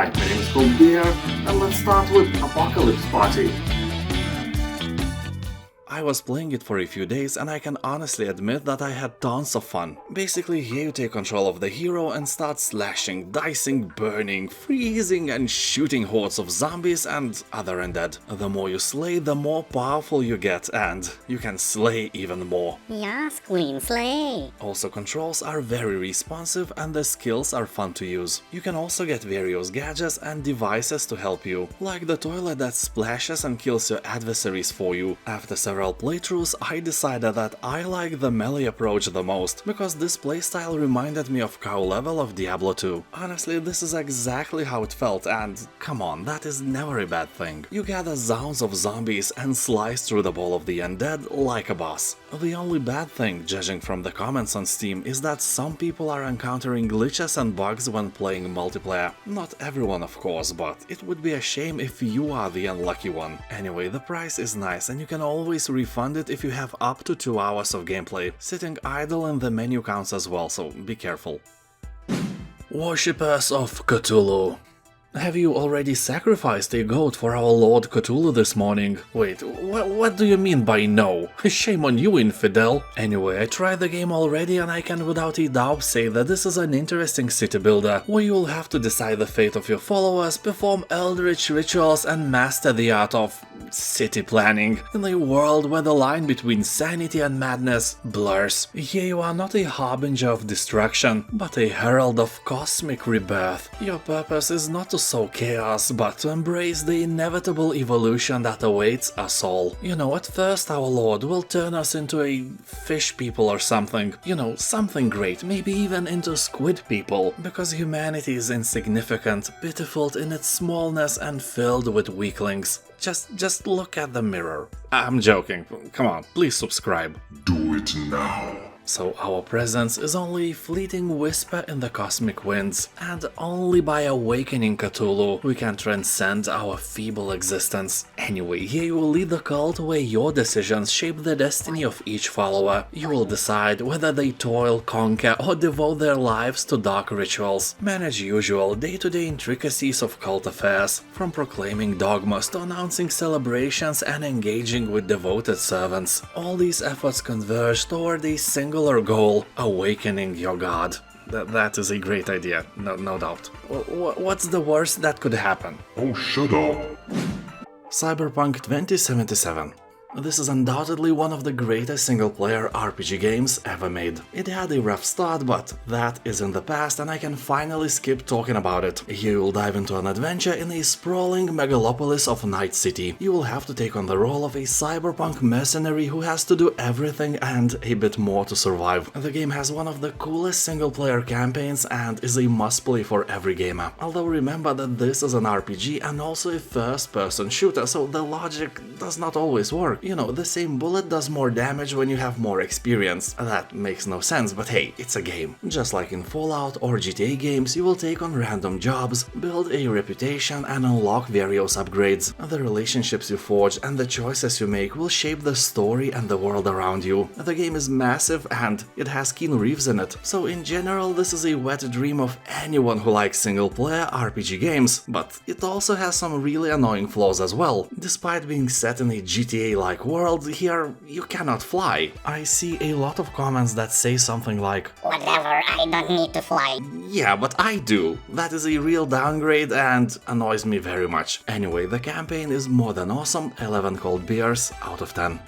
Hi, my name is ColdBeer, and let's start with Apocalypse Party. I was playing it for a few days and I can honestly admit that I had tons of fun. Basically, here you take control of the hero and start slashing, dicing, burning, freezing and shooting hordes of zombies and other undead. The more you slay, the more powerful you get, and you can slay even more. Yes, Queen Slay! Also, controls are very responsive and the skills are fun to use. You can also get various gadgets and devices to help you, like the toilet that splashes and kills your adversaries for you. After several playthroughs, I decided that I like the melee approach the most, because this playstyle reminded me of cow level of Diablo 2. Honestly, this is exactly how it felt, and come on, that is never a bad thing. You gather zounds of zombies and slice through the ball of the undead like a boss. The only bad thing, judging from the comments on Steam, is that some people are encountering glitches and bugs when playing multiplayer. Not everyone, of course, but it would be a shame if you are the unlucky one. Anyway, the price is nice and you can always refund it if you have up to 2 hours of gameplay. Sitting idle in the menu counts as well, so be careful. Worshippers of Cthulhu. Have you already sacrificed a goat for our Lord Cthulhu this morning? Wait, what do you mean by no? Shame on you, infidel! Anyway, I tried the game already and I can without a doubt say that this is an interesting city builder, where you will have to decide the fate of your followers, perform eldritch rituals and master the art of city planning, in a world where the line between sanity and madness blurs. Here you are not a harbinger of destruction, but a herald of cosmic rebirth. Your purpose is not to sow chaos, but to embrace the inevitable evolution that awaits us all. You know, at first our Lord will turn us into a fish people or something. You know, something great, maybe even into squid people, because humanity is insignificant, pitiful in its smallness and filled with weaklings. Just look at the mirror. I'm joking. Come on, please subscribe. Do it now. So our presence is only a fleeting whisper in the cosmic winds, and only by awakening Cthulhu we can transcend our feeble existence. Anyway, here you will lead the cult where your decisions shape the destiny of each follower. You will decide whether they toil, conquer, or devote their lives to dark rituals. Manage usual day-to-day intricacies of cult affairs, from proclaiming dogmas to announcing celebrations and engaging with devoted servants. All these efforts converge toward a singular goal: awakening your god. That is a great idea, no doubt. What's the worst that could happen? Oh, shut up. Cyberpunk 2077. This is undoubtedly one of the greatest single-player RPG games ever made. It had a rough start, but that is in the past and I can finally skip talking about it. Here you'll dive into an adventure in a sprawling megalopolis of Night City. You will have to take on the role of a cyberpunk mercenary who has to do everything and a bit more to survive. The game has one of the coolest single-player campaigns and is a must-play for every gamer. Although remember that this is an RPG and also a first-person shooter, so the logic does not always work. You know, the same bullet does more damage when you have more experience. That makes no sense, but hey, it's a game. Just like in Fallout or GTA games, you will take on random jobs, build a reputation and unlock various upgrades. The relationships you forge and the choices you make will shape the story and the world around you. The game is massive and it has Keanu Reeves in it, so in general this is a wet dream of anyone who likes single-player RPG games, but it also has some really annoying flaws as well. Despite being set in a GTA-like world, here you cannot fly. I see a lot of comments that say something like, Whatever, I don't need to fly. yeah, but I do. That is a real downgrade and annoys me very much. Anyway, the campaign is more than awesome, 11 cold beers out of 10.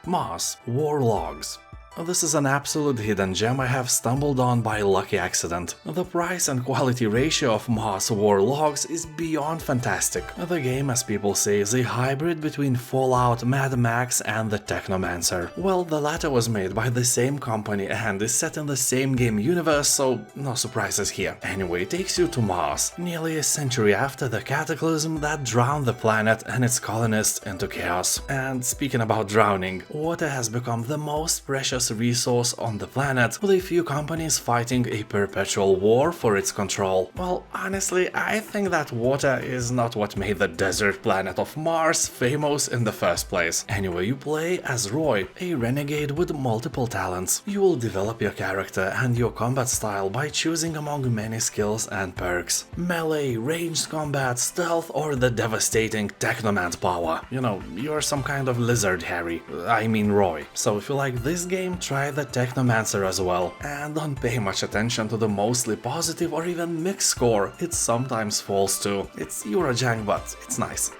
Moss War Logs. This is an absolute hidden gem I have stumbled on by lucky accident. The price and quality ratio of Moss War Logs is beyond fantastic. The game, as people say, is a hybrid between Fallout, Mad Max and the Technomancer. Well, the latter was made by the same company and is set in the same game universe, so no surprises here. Anyway, it takes you to Mars, nearly a century after the cataclysm that drowned the planet and its colonists into chaos. And speaking about drowning, water has become the most precious scarce resource on the planet, with a few companies fighting a perpetual war for its control. Well, honestly, I think that water is not what made the desert planet of Mars famous in the first place. Anyway, you play as Roy, a renegade with multiple talents. You will develop your character and your combat style by choosing among many skills and perks. Melee, ranged combat, stealth, or the devastating Technomant power. You know, you're some kind of lizard Harry. I mean Roy. So if you like this game, try the Technomancer as well. And don't pay much attention to the mostly positive or even mixed score it sometimes falls to. It's Eurojang, but it's nice.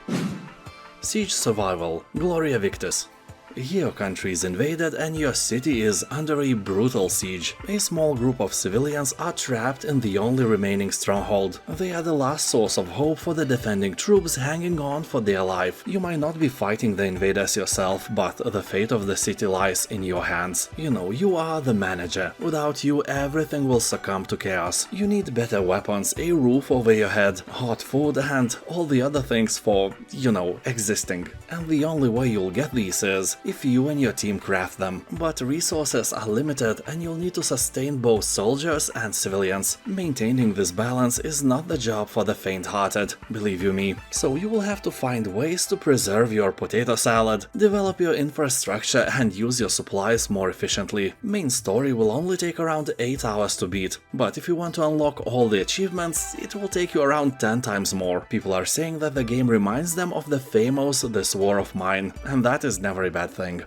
Siege Survival, Gloria Victis. Your country is invaded and your city is under a brutal siege. A small group of civilians are trapped in the only remaining stronghold. They are the last source of hope for the defending troops hanging on for their life. You might not be fighting the invaders yourself, but the fate of the city lies in your hands. You know, you are the manager. Without you, everything will succumb to chaos. You need better weapons, a roof over your head, hot food, and all the other things for, you know, existing. And the only way you'll get these is if you and your team craft them. But resources are limited and you'll need to sustain both soldiers and civilians. Maintaining this balance is not the job for the faint-hearted, believe you me. So you will have to find ways to preserve your potato salad, develop your infrastructure and use your supplies more efficiently. Main story will only take around 8 hours to beat, but if you want to unlock all the achievements, it will take you around 10 times more. People are saying that the game reminds them of the famous This War of Mine, and that is never a bad thing.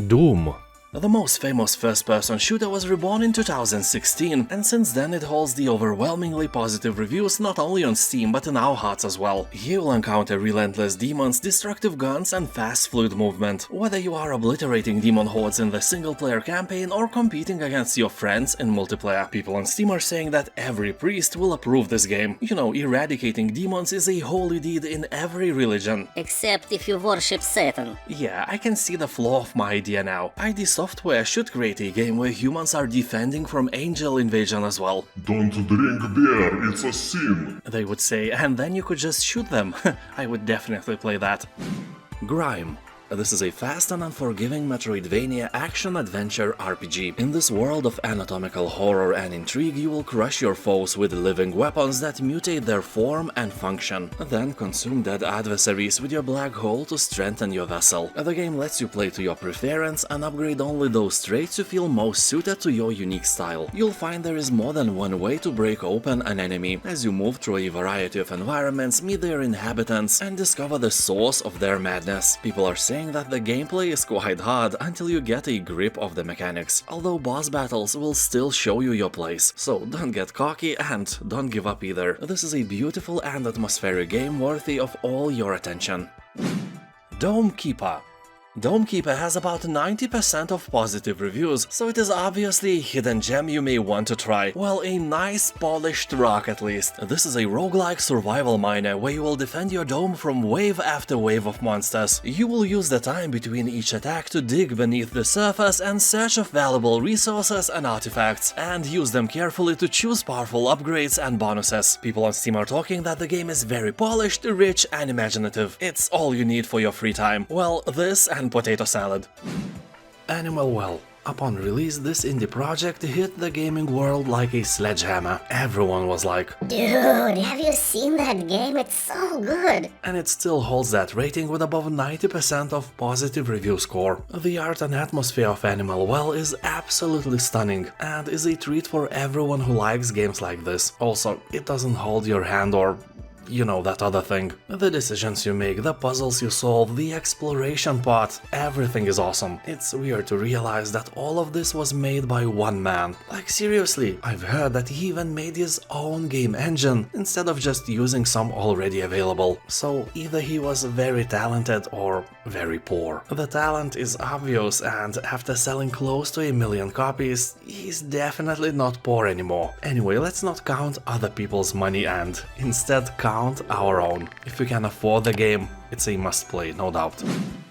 Doom. The most famous first-person shooter was reborn in 2016, and since then it holds the overwhelmingly positive reviews not only on Steam but in our hearts as well. Here you'll encounter relentless demons, destructive guns and fast fluid movement. Whether you are obliterating demon hordes in the single-player campaign or competing against your friends in multiplayer, people on Steam are saying that every priest will approve this game. You know, eradicating demons is a holy deed in every religion. Except if you worship Satan. Yeah, I can see the flaw of my idea now. Software should create a game where humans are defending from angel invasion as well. Don't drink beer, it's a sin. They would say, and then you could just shoot them. I would definitely play that. GRIME. This is a fast and unforgiving Metroidvania action-adventure RPG. In this world of anatomical horror and intrigue, you will crush your foes with living weapons that mutate their form and function. Then consume dead adversaries with your black hole to strengthen your vessel. The game lets you play to your preference and upgrade only those traits you feel most suited to your unique style. You'll find there is more than one way to break open an enemy, as you move through a variety of environments, meet their inhabitants, and discover the source of their madness. People are saying that the gameplay is quite hard until you get a grip of the mechanics, although boss battles will still show you your place, so don't get cocky and don't give up either. This is a beautiful and atmospheric game worthy of all your attention. Dome Keeper. Dome Keeper has about 90% of positive reviews, so it is obviously a hidden gem you may want to try. Well, a nice polished rock at least. This is a roguelike survival miner where you will defend your dome from wave after wave of monsters. You will use the time between each attack to dig beneath the surface and search of valuable resources and artifacts, and use them carefully to choose powerful upgrades and bonuses. People on Steam are talking that the game is very polished, rich and imaginative. It's all you need for your free time. Well, this and potato salad. Animal Well. Upon release, this indie project hit the gaming world like a sledgehammer. Everyone was like, Dude, have you seen that game? It's so good! And it still holds that rating with above 90% of positive review score. The art and atmosphere of Animal Well is absolutely stunning, and is a treat for everyone who likes games like this. Also, it doesn't hold your hand or you know, that other thing. The decisions you make, the puzzles you solve, the exploration part, everything is awesome. It's weird to realize that all of this was made by one man. Like seriously, I've heard that he even made his own game engine instead of just using some already available. So either he was very talented or very poor. The talent is obvious, and after selling close to 1 million copies, he's definitely not poor anymore. Anyway, let's not count other people's money and instead count our own. If you can afford the game, it's a must-play, no doubt.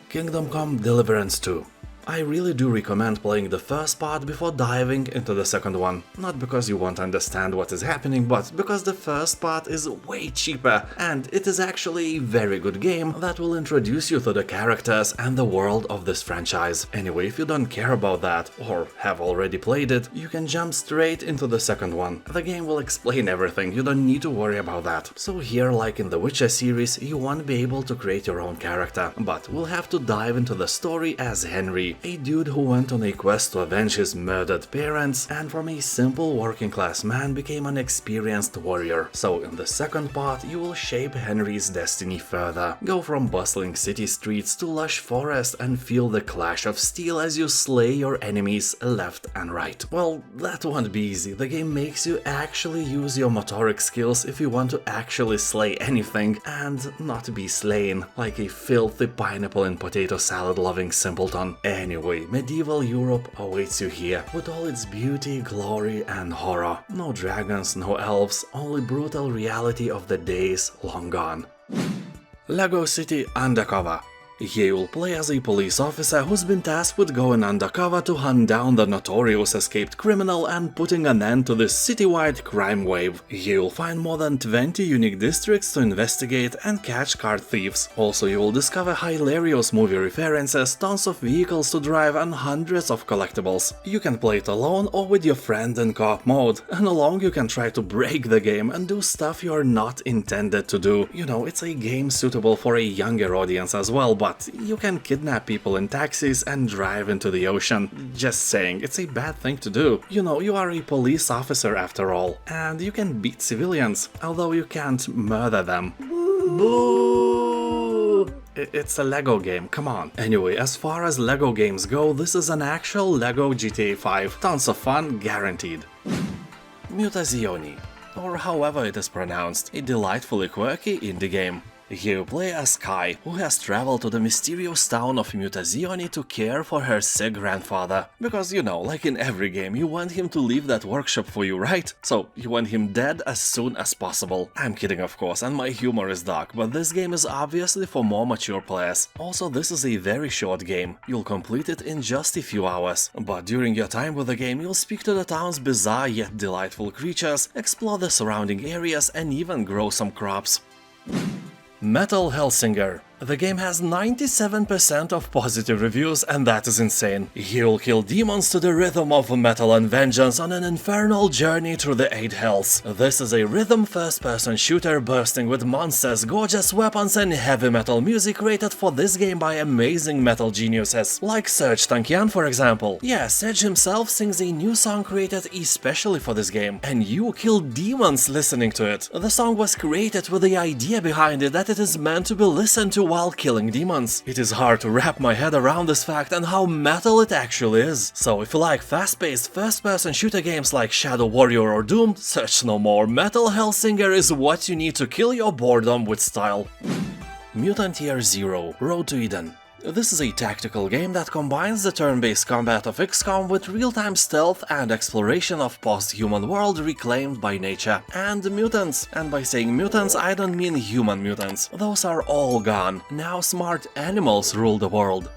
Kingdom Come Deliverance 2. I really do recommend playing the first part before diving into the second one. Not because you won't understand what is happening, but because the first part is way cheaper, and it is actually a very good game that will introduce you to the characters and the world of this franchise. Anyway, if you don't care about that, or have already played it, you can jump straight into the second one. The game will explain everything, you don't need to worry about that. So here, like in the Witcher series, you won't be able to create your own character, but we'll have to dive into the story as Henry, a dude who went on a quest to avenge his murdered parents, and from a simple working class man became an experienced warrior. So in the second part, you will shape Henry's destiny further. Go from bustling city streets to lush forest and feel the clash of steel as you slay your enemies left and right. Well, that won't be easy. The game makes you actually use your motoric skills if you want to actually slay anything and not be slain like a filthy pineapple and potato salad loving simpleton. Anyway, medieval Europe awaits you here with all its beauty, glory and horror. No dragons, no elves, only brutal reality of the days long gone. Lego City Undercover. Here you'll play as a police officer who's been tasked with going undercover to hunt down the notorious escaped criminal and putting an end to this citywide crime wave. Here you'll find more than 20 unique districts to investigate and catch car thieves. Also, you will discover hilarious movie references, tons of vehicles to drive and hundreds of collectibles. You can play it alone or with your friend in co-op mode, and along you can try to break the game and do stuff you're not intended to do. You know, it's a game suitable for a younger audience as well, but you can kidnap people in taxis and drive into the ocean. Just saying, it's a bad thing to do. You know, you are a police officer after all, and you can beat civilians, although you can't murder them. Boo! It's a Lego game, come on. Anyway, as far as Lego games go, this is an actual Lego GTA 5. Tons of fun, guaranteed. Mutazione, or however it is pronounced, a delightfully quirky indie game. Here you play as Sky, who has traveled to the mysterious town of Mutazione to care for her sick grandfather. Because, you know, like in every game, you want him to leave that workshop for you, right? So, you want him dead as soon as possible. I'm kidding, of course, and my humor is dark, but this game is obviously for more mature players. Also, this is a very short game. You'll complete it in just a few hours. But during your time with the game, you'll speak to the town's bizarre yet delightful creatures, explore the surrounding areas, and even grow some crops. Metal Hellsinger. The game has 97% of positive reviews, and that is insane. You'll kill demons to the rhythm of metal and vengeance on an infernal journey through the 8 hells. This is a rhythm first-person shooter bursting with monsters, gorgeous weapons and heavy metal music created for this game by amazing metal geniuses, like Serj Tankian for example. Yeah, Serj himself sings a new song created especially for this game, and you kill demons listening to it. The song was created with the idea behind it that it is meant to be listened to while killing demons. It is hard to wrap my head around this fact and how metal it actually is. So if you like fast-paced first-person shooter games like Shadow Warrior or Doom, search no more. Metal Hellsinger is what you need to kill your boredom with style. Mutant Year Zero: Road to Eden. This is a tactical game that combines the turn-based combat of XCOM with real-time stealth and exploration of post-human world reclaimed by nature. And mutants. And by saying mutants, I don't mean human mutants. Those are all gone. Now smart animals rule the world.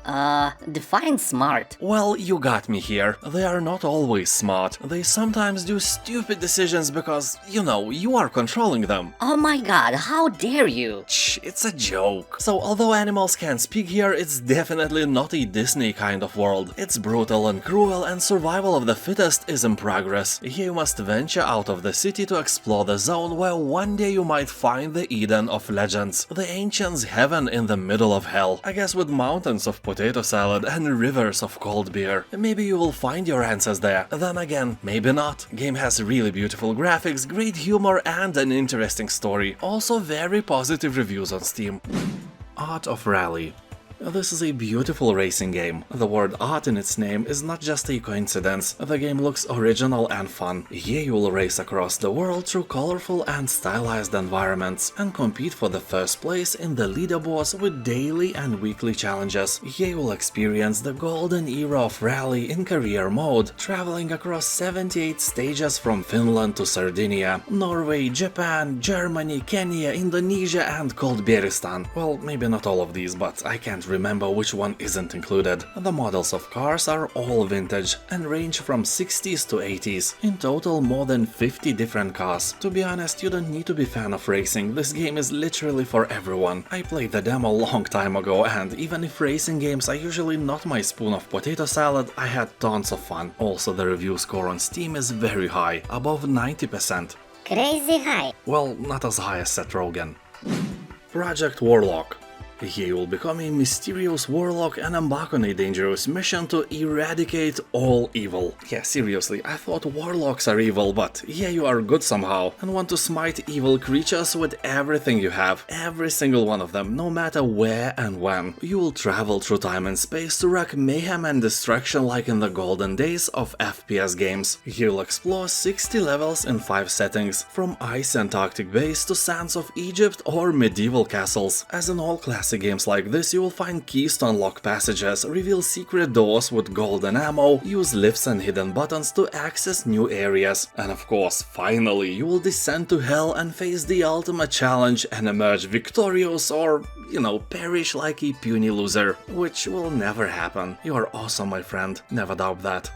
Define smart. Well, you got me here. They are not always smart. They sometimes do stupid decisions because, you know, you are controlling them. Oh my god, how dare you! Shh, it's a joke. So although animals can't speak here, it's definitely not a Disney kind of world. It's brutal and cruel, and survival of the fittest is in progress. Here you must venture out of the city to explore the zone where one day you might find the Eden of legends, the ancients' heaven in the middle of hell. I guess with mountains of potato salad and rivers of cold beer. Maybe you will find your answers there. Then again, maybe not. Game has really beautiful graphics, great humor and an interesting story. Also very positive reviews on Steam. Art of Rally. This is a beautiful racing game. The word art in its name is not just a coincidence. The game looks original and fun. Here you will race across the world through colorful and stylized environments and compete for the first place in the leaderboards with daily and weekly challenges. Here you will experience the golden era of rally in career mode, traveling across 78 stages from Finland to Sardinia, Norway, Japan, Germany, Kenya, Indonesia and ColdBeeristan. Well, maybe not all of these, but I can't remember which one isn't included. The models of cars are all vintage and range from 60s to 80s. In total, more than 50 different cars. To be honest, you don't need to be a fan of racing, this game is literally for everyone. I played the demo a long time ago, and even if racing games are usually not my spoon of potato salad, I had tons of fun. Also, the review score on Steam is very high, above 90%. Crazy high. Well, not as high as Seth Rogen. Project Warlock. Here you will become a mysterious warlock and embark on a dangerous mission to eradicate all evil. Yeah, seriously, I thought warlocks are evil, but yeah, you are good somehow and want to smite evil creatures with everything you have. Every single one of them, no matter where and when. You will travel through time and space to wreak mayhem and destruction like in the golden days of FPS games. You'll explore 60 levels in 5 settings, from ice Antarctic base to sands of Egypt or medieval castles. As in all classic games like this, you will find keys to unlock passages, reveal secret doors with golden ammo, use lifts and hidden buttons to access new areas, and of course, finally, you will descend to hell and face the ultimate challenge and emerge victorious or, you know, perish like a puny loser, which will never happen. You are awesome, my friend, never doubt that.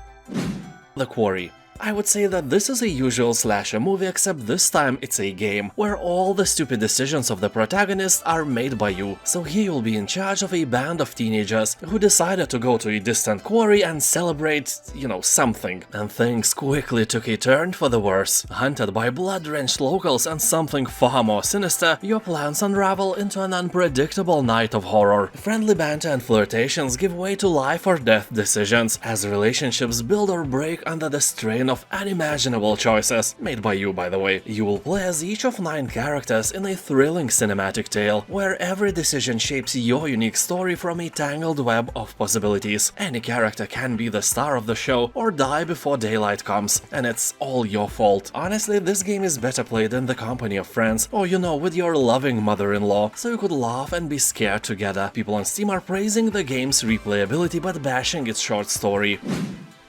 The Quarry. I would say that this is a usual slasher movie, except this time it's a game where all the stupid decisions of the protagonist are made by you. So here you'll be in charge of a band of teenagers who decided to go to a distant quarry and celebrate, you know, something. And things quickly took a turn for the worse. Hunted by blood-drenched locals and something far more sinister, your plans unravel into an unpredictable night of horror. Friendly banter and flirtations give way to life or death decisions, as relationships build or break under the strain of unimaginable choices, made by you, by the way. You will play as each of 9 characters in a thrilling cinematic tale, where every decision shapes your unique story from a tangled web of possibilities. Any character can be the star of the show or die before daylight comes, and it's all your fault. Honestly, this game is better played in the company of friends, or you know, with your loving mother-in-law, so you could laugh and be scared together. People on Steam are praising the game's replayability but bashing its short story.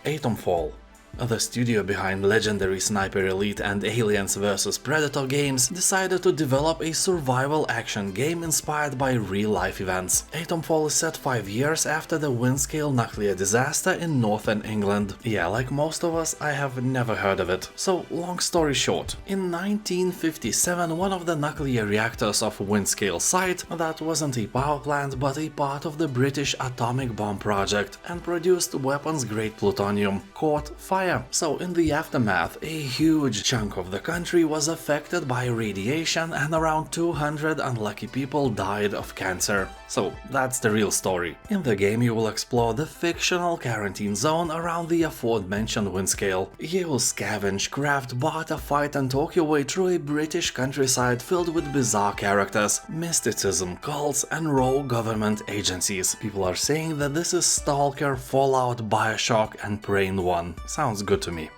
Atomfall. The studio behind legendary Sniper Elite and Aliens vs Predator games decided to develop a survival action game inspired by real-life events. Atomfall is set 5 years after the Windscale nuclear disaster in northern England. Yeah, like most of us, I have never heard of it. So, long story short, in 1957 one of the nuclear reactors of Windscale site, that wasn't a power plant but a part of the British atomic bomb project and produced weapons-grade plutonium, caught fire. So in the aftermath, a huge chunk of the country was affected by radiation and around 200 unlucky people died of cancer. So that's the real story. In the game you will explore the fictional quarantine zone around the aforementioned Windscale. You will scavenge, craft, barter, fight and talk your way through a British countryside filled with bizarre characters, mysticism, cults and rogue government agencies. People are saying that this is Stalker, Fallout, Bioshock and Prey in one. Sounds good to me.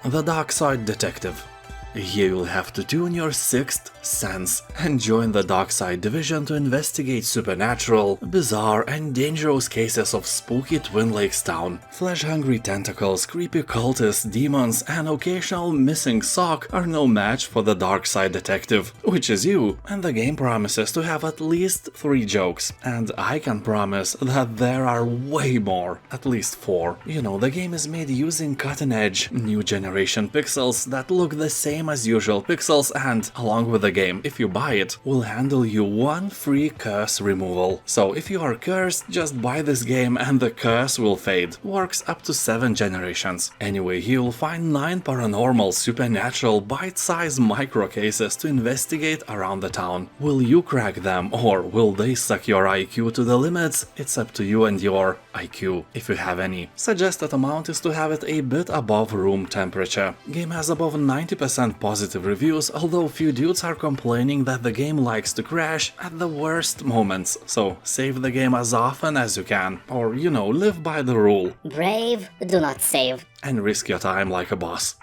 The Darkside Detective. Here you'll have to tune your 6th sense and join the Darkside division to investigate supernatural, bizarre and dangerous cases of spooky Twin Lakes town. Flesh-hungry tentacles, creepy cultists, demons and occasional missing sock are no match for the Darkside Detective, which is you, and the game promises to have at least 3 jokes, and I can promise that there are way more, at least 4. You know, the game is made using cutting-edge, new generation pixels that look the same as usual pixels, and along with the game, if you buy it, will handle you 1 free curse removal. So if you are cursed, just buy this game and the curse will fade. Works up to 7 generations. Anyway, you'll find 9 paranormal, supernatural, bite-sized micro cases to investigate around the town. Will you crack them or will they suck your IQ to the limits? It's up to you and your IQ, if you have any. Suggested amount is to have it a bit above room temperature. Game has above 90% positive reviews, although few dudes are complaining that the game likes to crash at the worst moments, so save the game as often as you can, or you know, live by the rule. Brave, do not save. And risk your time like a boss.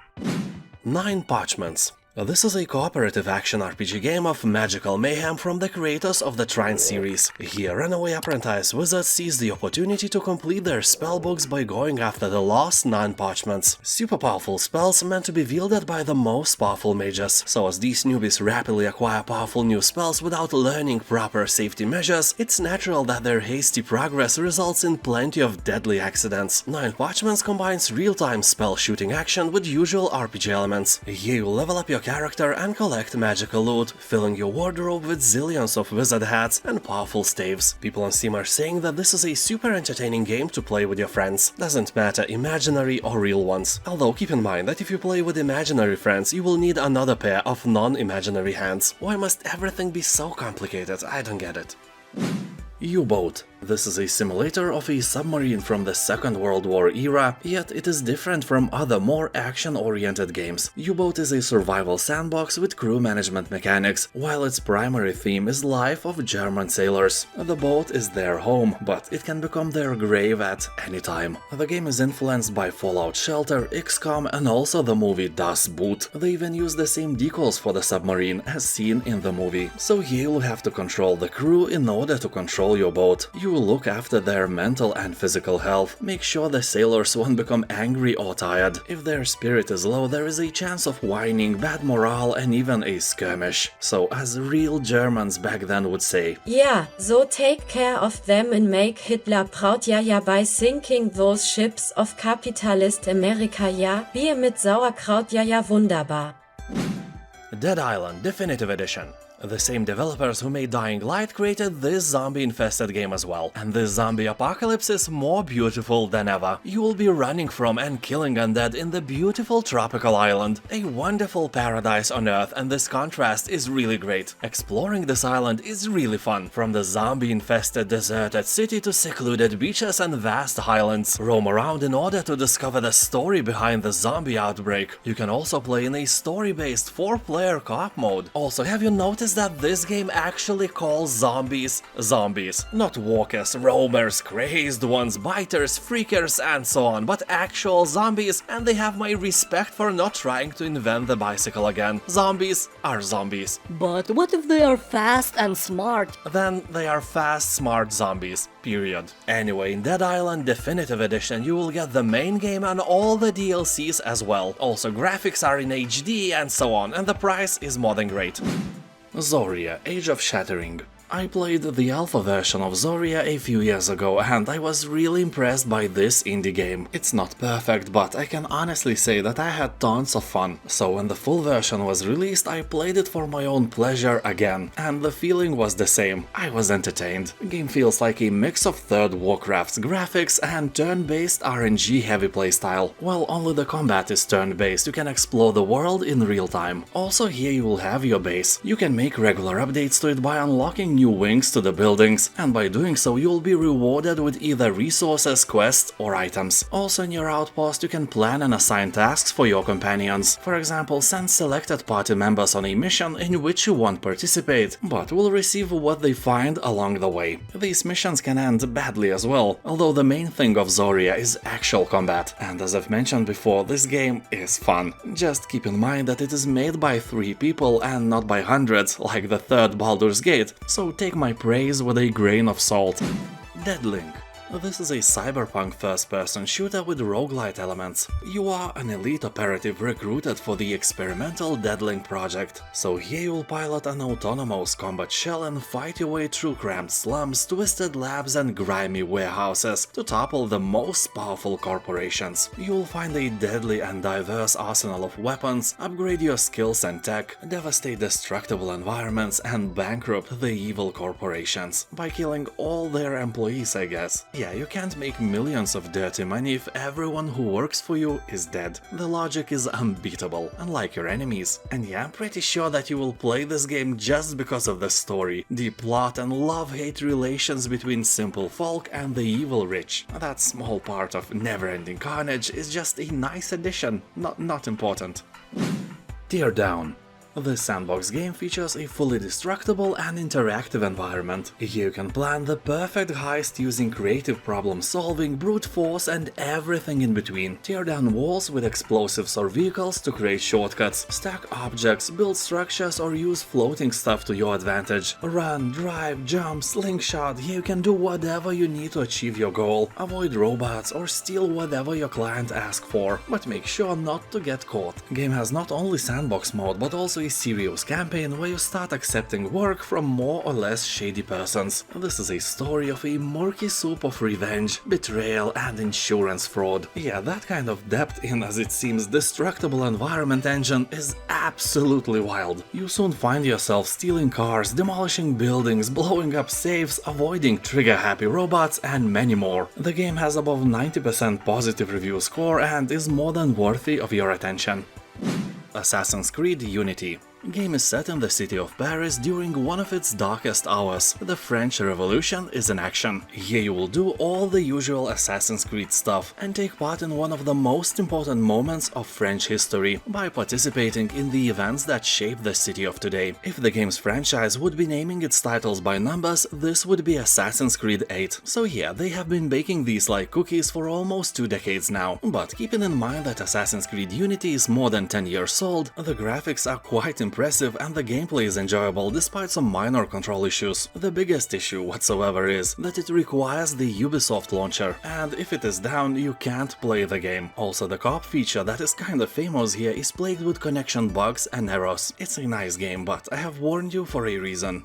9 Parchments. This is a cooperative action RPG game of magical mayhem from the creators of the Trine series. Here, runaway apprentice wizards seize the opportunity to complete their spellbooks by going after the lost 9 Parchments. Super powerful spells meant to be wielded by the most powerful mages. So as these newbies rapidly acquire powerful new spells without learning proper safety measures, it's natural that their hasty progress results in plenty of deadly accidents. 9 Parchments combines real-time spell shooting action with usual RPG elements. Here you level up your character and collect magical loot, filling your wardrobe with zillions of wizard hats and powerful staves. People on Steam are saying that this is a super entertaining game to play with your friends. Doesn't matter imaginary or real ones. Although keep in mind that if you play with imaginary friends, you will need another pair of non-imaginary hands. Why must everything be so complicated? I don't get it. U-boat. This is a simulator of a submarine from the Second World War era, yet it is different from other more action-oriented games. U-boat is a survival sandbox with crew management mechanics, while its primary theme is life of German sailors. The boat is their home, but it can become their grave at any time. The game is influenced by Fallout Shelter, XCOM and also the movie Das Boot. They even use the same decals for the submarine as seen in the movie. So here you'll have to control the crew in order to control your boat. You will look after their mental and physical health, make sure the sailors won't become angry or tired. If their spirit is low, there is a chance of whining, bad morale and even a skirmish. So as real Germans back then would say, yeah, so take care of them and make Hitler proud, ja, by sinking those ships of capitalist America, ja, Bier mit Sauerkraut, ja, wunderbar. Dead Island Definitive Edition. The same developers who made Dying Light created this zombie-infested game as well, and this zombie apocalypse is more beautiful than ever. You will be running from and killing undead in the beautiful tropical island, a wonderful paradise on Earth, and this contrast is really great. Exploring this island is really fun, from the zombie-infested deserted city to secluded beaches and vast highlands. Roam around in order to discover the story behind the zombie outbreak. You can also play in a story-based 4-player co-op mode. Also, have you noticed that this game actually calls zombies zombies? Not walkers, roamers, crazed ones, biters, freakers and so on, but actual zombies, and they have my respect for not trying to invent the bicycle again. Zombies are zombies. But what if they are fast and smart? Then they are fast, smart zombies. Period. Anyway, in Dead Island Definitive Edition you will get the main game and all the DLCs as well. Also graphics are in HD and so on, and the price is more than great. Zoria, Age of Shattering. I played the alpha version of Zoria a few years ago and I was really impressed by this indie game. It's not perfect, but I can honestly say that I had tons of fun. So when the full version was released, I played it for my own pleasure again, and the feeling was the same. I was entertained. The game feels like a mix of Third Warcraft's graphics and turn-based RNG-heavy playstyle. While only the combat is turn-based, you can explore the world in real time. Also here you will have your base. You can make regular updates to it by unlocking new wings to the buildings, and by doing so you will be rewarded with either resources, quests or items. Also in your outpost you can plan and assign tasks for your companions. For example, send selected party members on a mission in which you won't participate, but will receive what they find along the way. These missions can end badly as well, although the main thing of Zoria is actual combat, and as I've mentioned before, this game is fun. Just keep in mind that it is made by 3 people and not by hundreds, like the third Baldur's Gate, so take my praise with a grain of salt. Deadlink. This is a cyberpunk first-person shooter with roguelite elements. You are an elite operative recruited for the experimental Deadlink project. So here you'll pilot an autonomous combat shell and fight your way through cramped slums, twisted labs and grimy warehouses to topple the most powerful corporations. You'll find a deadly and diverse arsenal of weapons, upgrade your skills and tech, devastate destructible environments and bankrupt the evil corporations. By killing all their employees, I guess. Yeah, you can't make millions of dirty money if everyone who works for you is dead. The logic is unbeatable, unlike your enemies. And yeah, I'm pretty sure that you will play this game just because of the story, the plot and love-hate relations between simple folk and the evil rich. That small part of never-ending carnage is just a nice addition, not important. Teardown. This sandbox game features a fully destructible and interactive environment. You can plan the perfect heist using creative problem solving, brute force and everything in between. Tear down walls with explosives or vehicles to create shortcuts, stack objects, build structures or use floating stuff to your advantage. Run, drive, jump, slingshot, you can do whatever you need to achieve your goal. Avoid robots or steal whatever your client asks for, but make sure not to get caught. Game has not only sandbox mode but also a serious campaign where you start accepting work from more or less shady persons. This is a story of a murky soup of revenge, betrayal and insurance fraud. Yeah, that kind of depth in, as it seems, destructible environment engine is absolutely wild. You soon find yourself stealing cars, demolishing buildings, blowing up safes, avoiding trigger-happy robots and many more. The game has above 90% positive review score and is more than worthy of your attention. Assassin's Creed Unity. Game is set in the city of Paris during one of its darkest hours. The French Revolution is in action. Here you will do all the usual Assassin's Creed stuff and take part in one of the most important moments of French history by participating in the events that shape the city of today. If the game's franchise would be naming its titles by numbers, this would be Assassin's Creed 8. So yeah, they have been baking these like cookies for almost 2 decades now. But keeping in mind that Assassin's Creed Unity is more than 10 years old, the graphics are quite impressive and the gameplay is enjoyable despite some minor control issues. The biggest issue whatsoever is that it requires the Ubisoft launcher, and if it is down, you can't play the game. Also, the co-op feature that is kinda famous here is plagued with connection bugs and errors. It's a nice game, but I have warned you for a reason.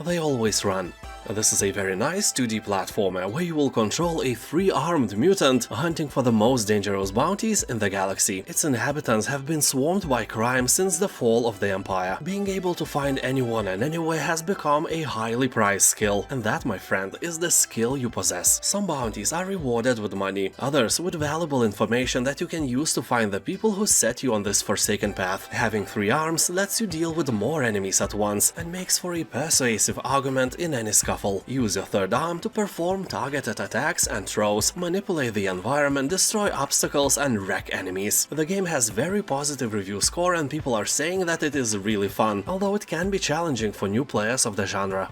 They always run. This is a very nice 2D platformer where you will control a 3-armed mutant hunting for the most dangerous bounties in the galaxy. Its inhabitants have been swarmed by crime since the fall of the Empire. Being able to find anyone and anywhere has become a highly prized skill, and that, my friend, is the skill you possess. Some bounties are rewarded with money, others with valuable information that you can use to find the people who set you on this forsaken path. Having 3 arms lets you deal with more enemies at once and makes for a persuasive argument in any scuffle. Use your 3rd arm to perform targeted attacks and throws, manipulate the environment, destroy obstacles and wreck enemies. The game has very positive review score and people are saying that it is really fun, although it can be challenging for new players of the genre.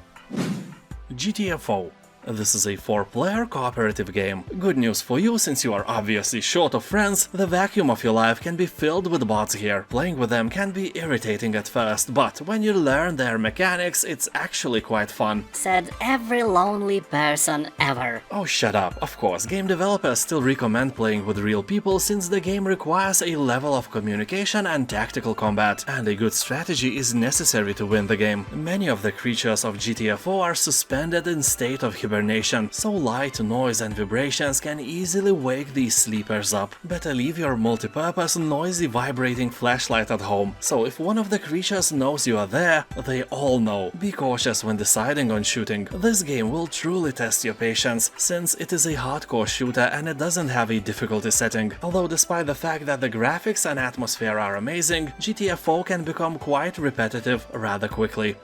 GTFO. This is a 4-player cooperative game. Good news for you, since you are obviously short of friends, the vacuum of your life can be filled with bots here. Playing with them can be irritating at first, but when you learn their mechanics, it's actually quite fun. Said every lonely person ever. Oh, shut up. Of course, game developers still recommend playing with real people since the game requires a level of communication and tactical combat, and a good strategy is necessary to win the game. Many of the creatures of GTFO are suspended in state of hibernation, so light, noise and vibrations can easily wake these sleepers up. Better leave your multi-purpose noisy vibrating flashlight at home, so if one of the creatures knows you are there, they all know. Be cautious when deciding on shooting. This game will truly test your patience, since it is a hardcore shooter and it doesn't have a difficulty setting. Although despite the fact that the graphics and atmosphere are amazing, GTFO can become quite repetitive rather quickly.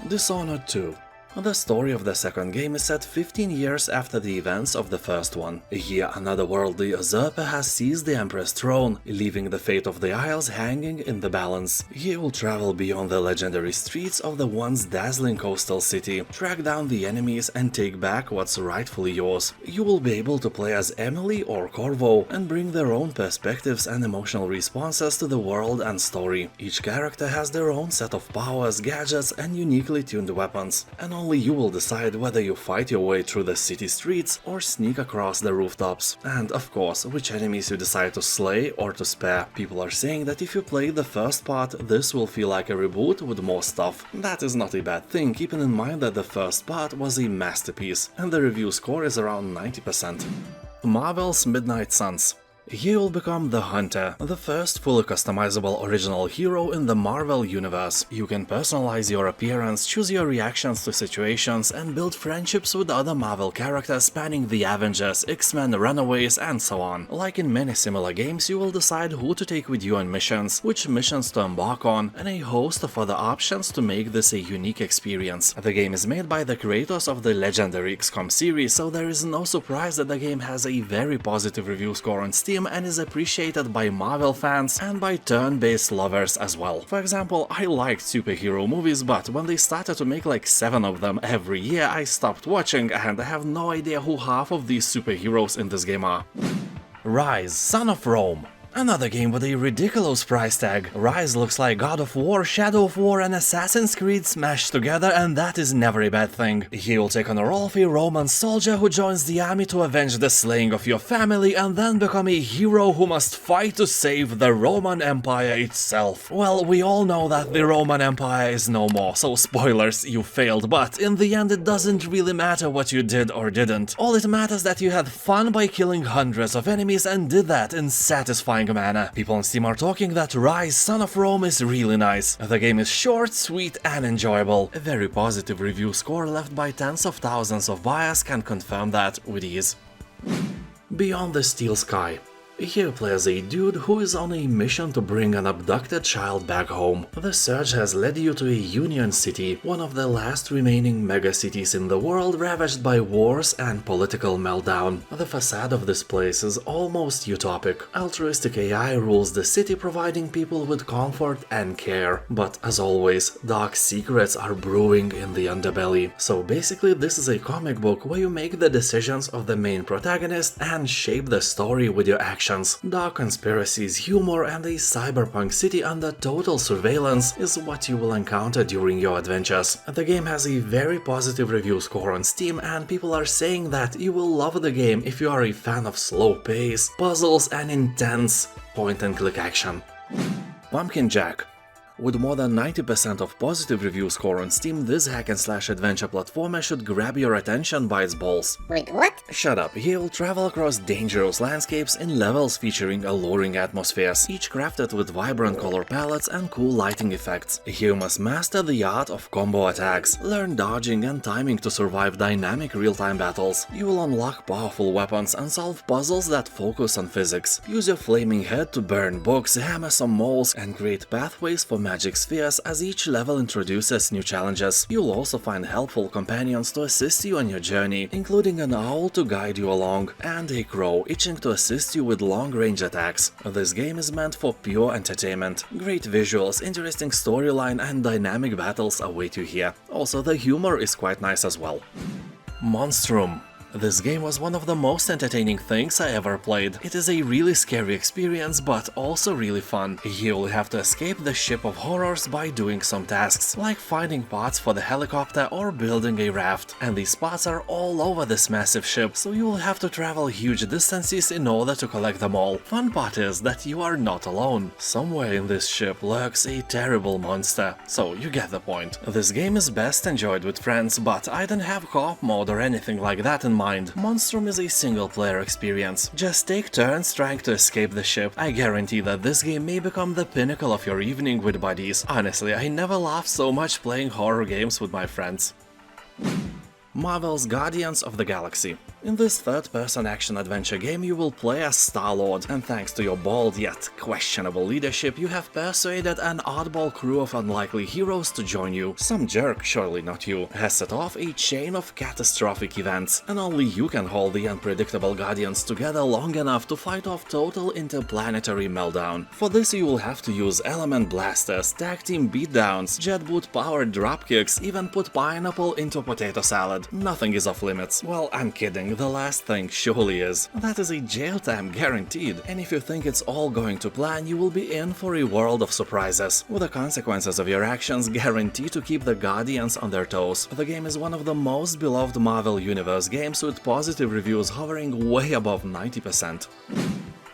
Dishonored 2. The story of the second game is set 15 years after the events of the first one. Here, another worldly usurper has seized the Emperor's throne, leaving the fate of the Isles hanging in the balance. You will travel beyond the legendary streets of the once dazzling coastal city, track down the enemies and take back what's rightfully yours. You will be able to play as Emily or Corvo and bring their own perspectives and emotional responses to the world and story. Each character has their own set of powers, gadgets and uniquely tuned weapons, and only you will decide whether you fight your way through the city streets or sneak across the rooftops. And of course, which enemies you decide to slay or to spare. People are saying that if you play the first part, this will feel like a reboot with more stuff. That is not a bad thing, keeping in mind that the first part was a masterpiece, and the review score is around 90%. Marvel's Midnight Suns. You will become the Hunter, the first fully customizable original hero in the Marvel universe. You can personalize your appearance, choose your reactions to situations, and build friendships with other Marvel characters spanning the Avengers, X-Men, Runaways, and so on. Like in many similar games, you will decide who to take with you on missions, which missions to embark on, and a host of other options to make this a unique experience. The game is made by the creators of the legendary XCOM series, so there is no surprise that the game has a very positive review score on Steam Steam and is appreciated by Marvel fans and by turn-based lovers as well. For example, I liked superhero movies, but when they started to make like 7 of them every year, I stopped watching and I have no idea who half of these superheroes in this game are. Ryse, Son of Rome. Another game with a ridiculous price tag. Ryse looks like God of War, Shadow of War and Assassin's Creed smashed together, and that is never a bad thing. Here you'll take on a role of a Roman soldier who joins the army to avenge the slaying of your family and then become a hero who must fight to save the Roman Empire itself. Well, we all know that the Roman Empire is no more, so spoilers, you failed, but in the end it doesn't really matter what you did or didn't. All it matters that you had fun by killing hundreds of enemies and did that in satisfying manner. People on Steam are talking that Ryse, Son of Rome is really nice. The game is short, sweet and enjoyable. A very positive review score left by tens of thousands of buyers can confirm that with ease. Beyond the Steel Sky. Here plays a dude who is on a mission to bring an abducted child back home. The search has led you to a Union City, one of the last remaining megacities in the world ravaged by wars and political meltdown. The facade of this place is almost utopic. Altruistic AI rules the city, providing people with comfort and care. But as always, dark secrets are brewing in the underbelly. So basically this is a comic book where you make the decisions of the main protagonist and shape the story with your actions. Dark conspiracies, humor and a cyberpunk city under total surveillance is what you will encounter during your adventures. The game has a very positive review score on Steam and people are saying that you will love the game if you are a fan of slow pace, puzzles and intense point-and-click action. Pumpkin Jack. With more than 90% of positive review score on Steam, this hack-and-slash adventure platformer should grab your attention by its balls. Wait, what? Shut up. Here you'll travel across dangerous landscapes in levels featuring alluring atmospheres, each crafted with vibrant color palettes and cool lighting effects. Here you must master the art of combo attacks, learn dodging and timing to survive dynamic real-time battles. You will unlock powerful weapons and solve puzzles that focus on physics. Use your flaming head to burn books, hammer some moles and create pathways for magic spheres as each level introduces new challenges. You'll also find helpful companions to assist you on your journey, including an owl to guide you along, and a crow itching to assist you with long-range attacks. This game is meant for pure entertainment. Great visuals, interesting storyline and dynamic battles await you here. Also, the humor is quite nice as well. Monstrum. This game was one of the most entertaining things I ever played. It is a really scary experience, but also really fun. You'll have to escape the ship of horrors by doing some tasks, like finding parts for the helicopter or building a raft. And these parts are all over this massive ship, so you will have to travel huge distances in order to collect them all. Fun part is that you are not alone. Somewhere in this ship lurks a terrible monster, so you get the point. This game is best enjoyed with friends, but I don't have co-op mode or anything like that in mind. Monstrum is a single-player experience. Just take turns trying to escape the ship. I guarantee that this game may become the pinnacle of your evening with buddies. Honestly, I never laughed so much playing horror games with my friends. Marvel's Guardians of the Galaxy. In this third-person action-adventure game you will play as Star-Lord, and thanks to your bold yet questionable leadership you have persuaded an oddball crew of unlikely heroes to join you. Some jerk, surely not you, has set off a chain of catastrophic events, and only you can hold the unpredictable Guardians together long enough to fight off total interplanetary meltdown. For this you will have to use element blasters, tag team beatdowns, jet boot powered dropkicks, even put pineapple into potato salad. Nothing is off limits. Well, I'm kidding. The last thing surely is. That is a jail time guaranteed, and if you think it's all going to plan, you will be in for a world of surprises, with the consequences of your actions guaranteed to keep the Guardians on their toes. The game is one of the most beloved Marvel Universe games, with positive reviews hovering way above 90%.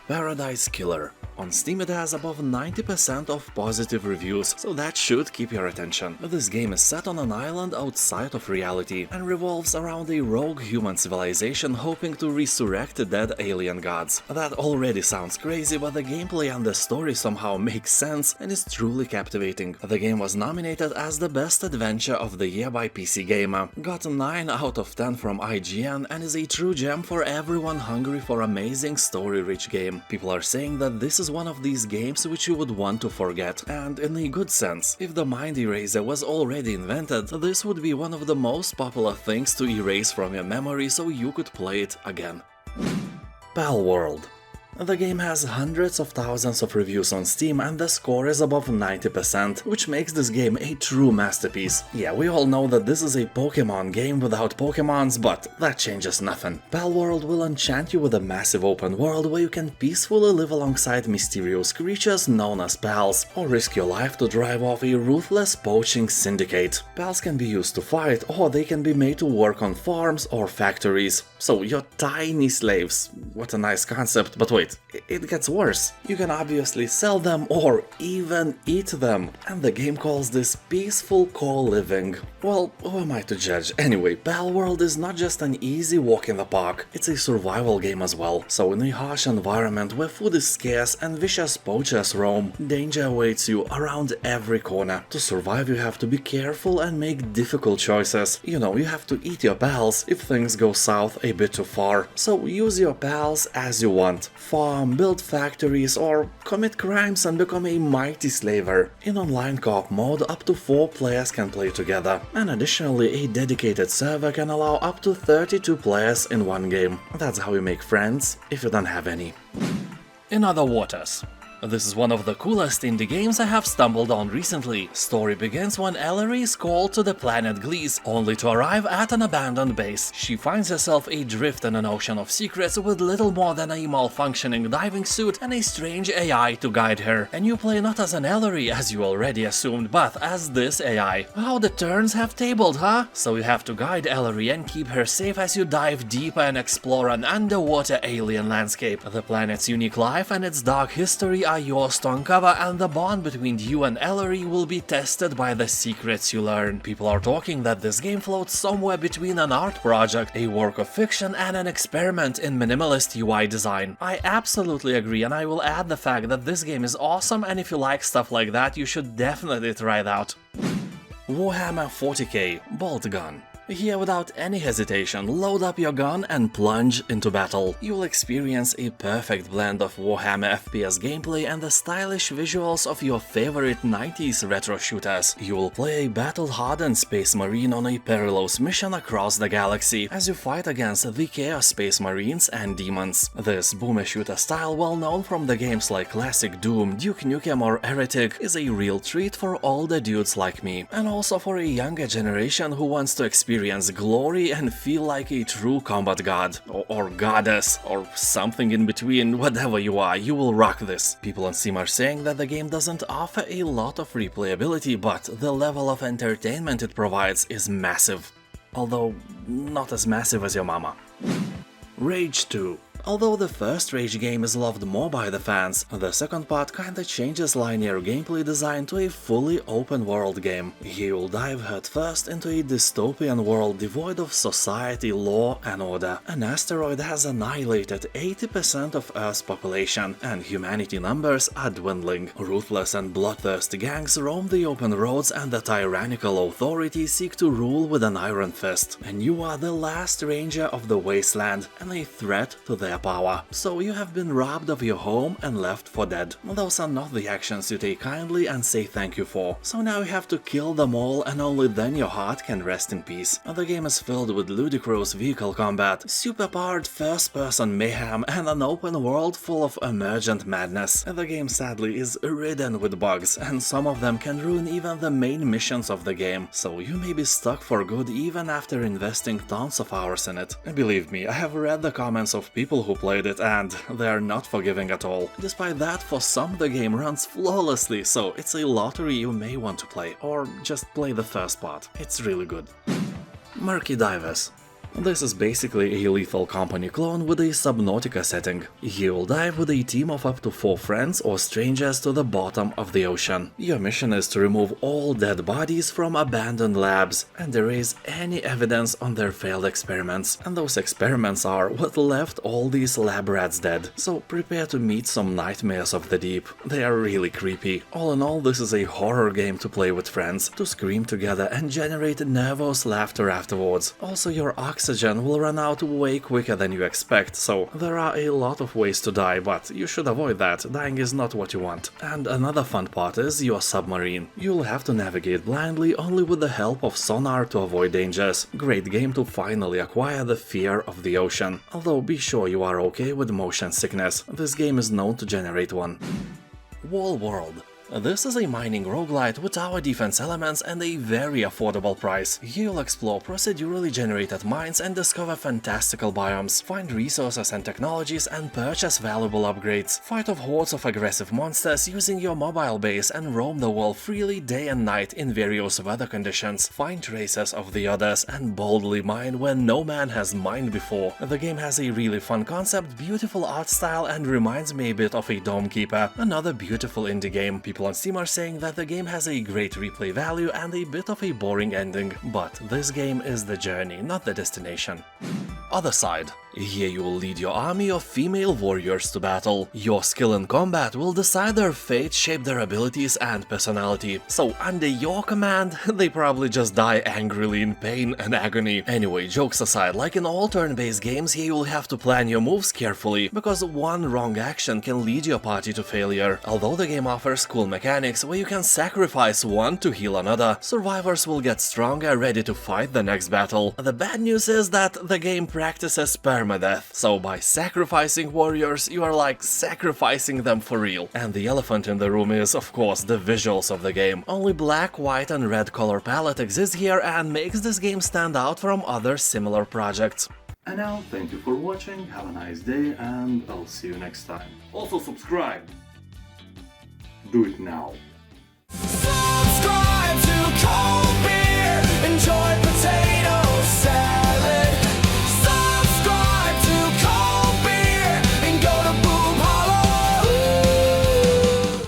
Paradise Killer. On Steam it has above 90% of positive reviews, so that should keep your attention. This game is set on an island outside of reality and revolves around a rogue human civilization hoping to resurrect the dead alien gods. That already sounds crazy, but the gameplay and the story somehow makes sense and is truly captivating. The game was nominated as the best adventure of the year by PC Gamer, got a 9 out of 10 from IGN, and is a true gem for everyone hungry for amazing story-rich game. People are saying that this is one of these games which you would want to forget, and in a good sense. If the mind eraser was already invented, this would be one of the most popular things to erase from your memory so you could play it again. Palworld. The game has hundreds of thousands of reviews on Steam and the score is above 90%, which makes this game a true masterpiece. Yeah, we all know that this is a Pokemon game without Pokemons, but that changes nothing. Palworld will enchant you with a massive open world where you can peacefully live alongside mysterious creatures known as pals, or risk your life to drive off a ruthless poaching syndicate. Pals can be used to fight, or they can be made to work on farms or factories. So you're tiny slaves. What a nice concept, but wait, it gets worse. You can obviously sell them or even eat them, and the game calls this peaceful co-living. Well, who am I to judge? Anyway, Palworld is not just an easy walk in the park, it's a survival game as well. So in a harsh environment where food is scarce and vicious poachers roam, danger awaits you around every corner. To survive you have to be careful and make difficult choices. You know, you have to eat your pals if things go south a bit too far. So use your pals as you want. Farm, build factories, or commit crimes and become a mighty slaver. In online co-op mode, up to 4 players can play together, and additionally a dedicated server can allow up to 32 players in one game. That's how you make friends, if you don't have any. In other waters. This is one of the coolest indie games I have stumbled on recently. Story begins when Ellery is called to the planet Gliese, only to arrive at an abandoned base. She finds herself adrift in an ocean of secrets with little more than a malfunctioning diving suit and a strange AI to guide her. And you play not as an Ellery, as you already assumed, but as this AI. How the turns have tabled, huh? So you have to guide Ellery and keep her safe as you dive deeper and explore an underwater alien landscape. The planet's unique life and its dark history are yours to uncover, and the bond between you and Ellery will be tested by the secrets you learn. People are talking that this game floats somewhere between an art project, a work of fiction, and an experiment in minimalist UI design. I absolutely agree, and I will add the fact that this game is awesome, and if you like stuff like that, you should definitely try it out. Warhammer 40k Boltgun. Here, without any hesitation, load up your gun and plunge into battle. You'll experience a perfect blend of Warhammer FPS gameplay and the stylish visuals of your favorite 90s retro shooters. You will play a battle-hardened Space Marine on a perilous mission across the galaxy as you fight against the Chaos Space Marines and demons. This boomer shooter style, well known from the games like Classic Doom, Duke Nukem or Heretic, is a real treat for older dudes like me, and also for a younger generation who wants to experience glory and feel like a true combat god, or goddess, or something in between. Whatever you are, you will rock this. People on Steam are saying that the game doesn't offer a lot of replayability, but the level of entertainment it provides is massive. Although, not as massive as your mama. Rage 2. Although the first Rage game is loved more by the fans, the second part kinda changes linear gameplay design to a fully open-world game. Here you'll dive headfirst into a dystopian world devoid of society, law and order. An asteroid has annihilated 80% of Earth's population, and humanity numbers are dwindling. Ruthless and bloodthirsty gangs roam the open roads, and the tyrannical authorities seek to rule with an iron fist. And you are the last ranger of the wasteland, and a threat to their power. So you have been robbed of your home and left for dead. Those are not the actions you take kindly and say thank you for. So now you have to kill them all, and only then your heart can rest in peace. The game is filled with ludicrous vehicle combat, super-powered first-person mayhem, and an open world full of emergent madness. The game sadly is ridden with bugs, and some of them can ruin even the main missions of the game. So you may be stuck for good even after investing tons of hours in it. Believe me, I have read the comments of people who played it, and they are not forgiving at all. Despite that, for some the game runs flawlessly, so it's a lottery you may want to play, or just play the first part. It's really good. Murky Divers. This is basically a Lethal Company clone with a Subnautica setting. You'll dive with a team of up to 4 friends or strangers to the bottom of the ocean. Your mission is to remove all dead bodies from abandoned labs and erase any evidence on their failed experiments. And those experiments are what left all these lab rats dead. So prepare to meet some nightmares of the deep. They are really creepy. All in all, this is a horror game to play with friends, to scream together and generate nervous laughter afterwards. Also, your oxygen oxygen will run out way quicker than you expect, so there are a lot of ways to die, but you should avoid that, dying is not what you want. And another fun part is your submarine. You'll have to navigate blindly only with the help of sonar to avoid dangers. Great game to finally acquire the fear of the ocean. Although be sure you are okay with motion sickness, this game is known to generate one. Warlock. This is a mining roguelite with tower defense elements and a very affordable price. You'll explore procedurally generated mines and discover fantastical biomes, find resources and technologies and purchase valuable upgrades, fight off hordes of aggressive monsters using your mobile base and roam the world freely day and night in various weather conditions, find traces of the others and boldly mine where no man has mined before. The game has a really fun concept, beautiful art style and reminds me a bit of a Dome Keeper, another beautiful indie game. People on Steam are saying that the game has a great replay value and a bit of a boring ending, but this game is the journey, not the destination. Othercide. Here you will lead your army of female warriors to battle. Your skill in combat will decide their fate, shape their abilities and personality. So under your command, they probably just die angrily in pain and agony. Anyway, jokes aside, like in all turn-based games, here you'll have to plan your moves carefully, because one wrong action can lead your party to failure. Although the game offers cool mechanics where you can sacrifice one to heal another, survivors will get stronger, ready to fight the next battle. The bad news is that the game practices permadeath, so by sacrificing warriors, you are like sacrificing them for real. And the elephant in the room is, of course, the visuals of the game. Only black, white and red color palette exists here and makes this game stand out from other similar projects. And now, thank you for watching, have a nice day, and I'll see you next time. Also subscribe! Do it now.